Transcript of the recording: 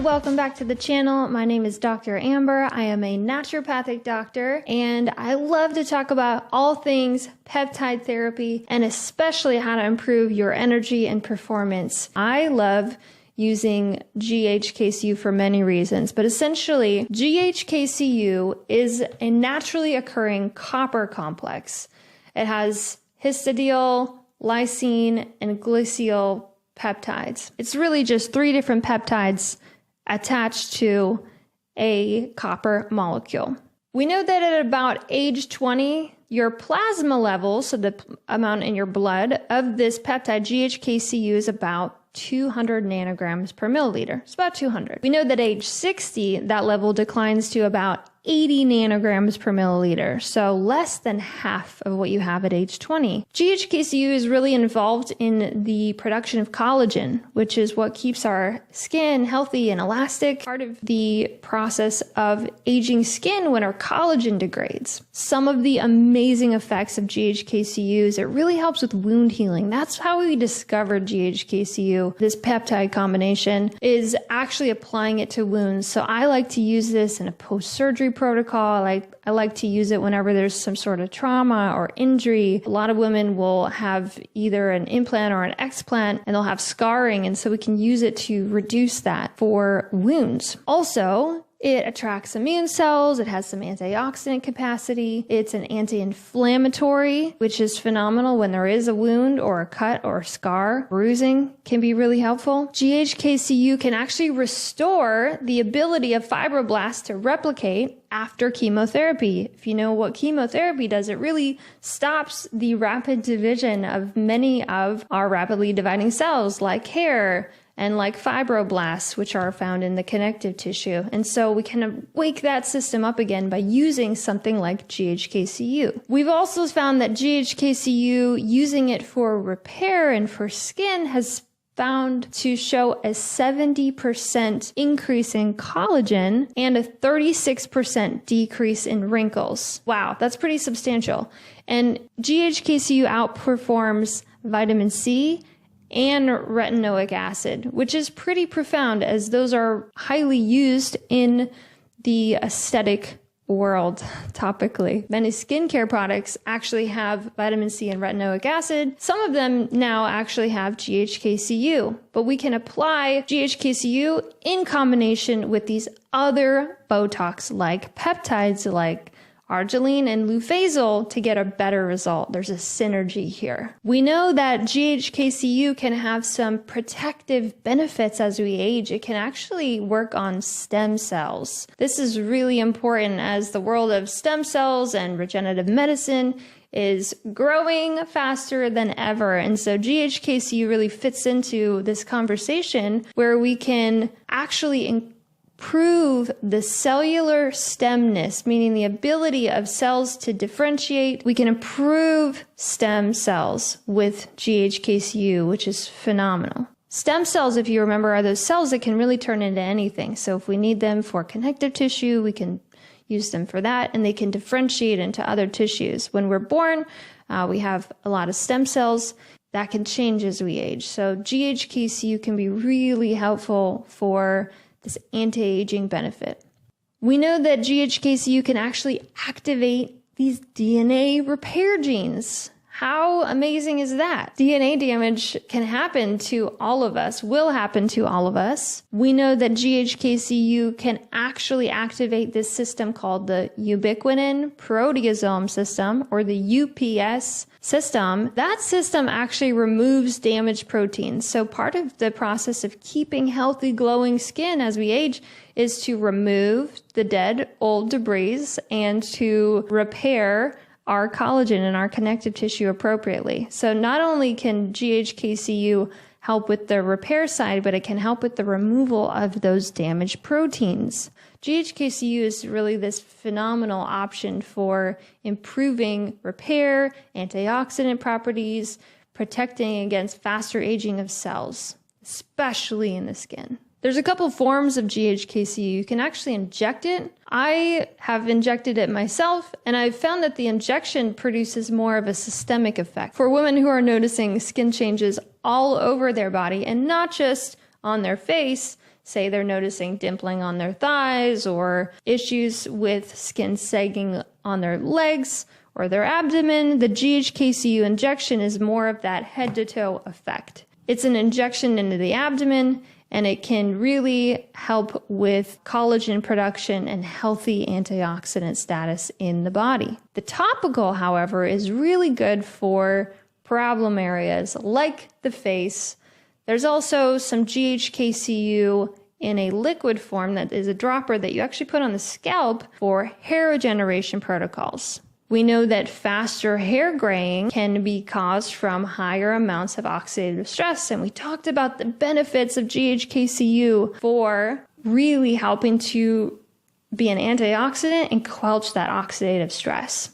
welcome back to the channel. My name is Dr. Amber. I am a naturopathic doctor, and I love to talk about all things peptide therapy and especially how to improve your energy and performance. I love using GHKCu for many reasons, but essentially GHKCu is a naturally occurring copper complex. It has histidyl, lysine, and glycyl peptides. It's really just 3 different peptides attached to a copper molecule. We know that at about age 20, your plasma level, so the amount in your blood of this peptide GHKCu, is about 200 nanograms per milliliter. It's about 200. We know that age 60, that level declines to about 80 nanograms per milliliter, so less than half of what you have at age 20. GHKCu is really involved in the production of collagen, which is what keeps our skin healthy and elastic. Part of the process of aging skin when our collagen degrades. Some of the amazing effects of GHKCu is it really helps with wound healing. That's how we discovered GHKCu. This peptide combination is actually applying it to wounds. So I like to use this in a post-surgery protocol. I like to use it whenever there's some sort of trauma or injury. A lot of women will have either an implant or an explant, and they'll have scarring, and so we can use it to reduce that for wounds. Also, it attracts immune cells. It has some antioxidant capacity. It's an anti-inflammatory, which is phenomenal when there is a wound or a cut or a scar. Bruising can be really helpful. GHKCu can actually restore the ability of fibroblasts to replicate after chemotherapy. If you know what chemotherapy does, it really stops the rapid division of many of our rapidly dividing cells like hair, and like fibroblasts, which are found in the connective tissue. And so we can wake that system up again by using something like GHKCu. We've also found that GHKCu, using it for repair and for skin, has found to show a 70% increase in collagen and a 36% decrease in wrinkles. Wow, that's pretty substantial. And GHKCu outperforms vitamin C and retinoic acid, which is pretty profound as those are highly used in the aesthetic world topically. Many skincare products actually have vitamin C and retinoic acid. Some of them now actually have GHKCu, but we can apply GHKCu in combination with these other Botox-like peptides like arginine and lufazole to get a better result. There's a synergy here. We know that GHKCu can have some protective benefits as we age. It can actually work on stem cells. This is really important as the world of stem cells and regenerative medicine is growing faster than ever. And so GHKCu really fits into this conversation where we can actually improve the cellular stemness, meaning the ability of cells to differentiate. We can improve stem cells with GHKCu, which is phenomenal. Stem cells, if you remember, are those cells that can really turn into anything. So if we need them for connective tissue, we can use them for that, and they can differentiate into other tissues. When we're born, we have a lot of stem cells. That can change as we age. So GHKCu can be really helpful for this anti-aging benefit. We know that GHKCu can actually activate these DNA repair genes. How amazing is that? DNA damage can happen to all of us, will happen to all of us. We know that GHKCu can actually activate this system called the ubiquitin proteasome system, or the UPS system. That system actually removes damaged proteins. So part of the process of keeping healthy, glowing skin as we age is to remove the dead, old debris and to repair our collagen and our connective tissue appropriately. So not only can GHKCu help with the repair side, but it can help with the removal of those damaged proteins. GHKCu is really this phenomenal option for improving repair, antioxidant properties, protecting against faster aging of cells, especially in the skin. There's a couple forms of GHKCu. You can actually inject it. I have injected it myself, and I've found that the injection produces more of a systemic effect for women who are noticing skin changes all over their body and not just on their face. say they're noticing dimpling on their thighs or issues with skin sagging on their legs or their abdomen, the GHKCu injection is more of that head to toe effect. It's an injection into the abdomen, and it can really help with collagen production and healthy antioxidant status in the body. The topical, however, is really good for problem areas like the face. There's also some GHKCu in a liquid form that is a dropper that you actually put on the scalp for hair regeneration protocols. We know that faster hair graying can be caused from higher amounts of oxidative stress, and we talked about the benefits of GHKCu for really helping to be an antioxidant and quench that oxidative stress.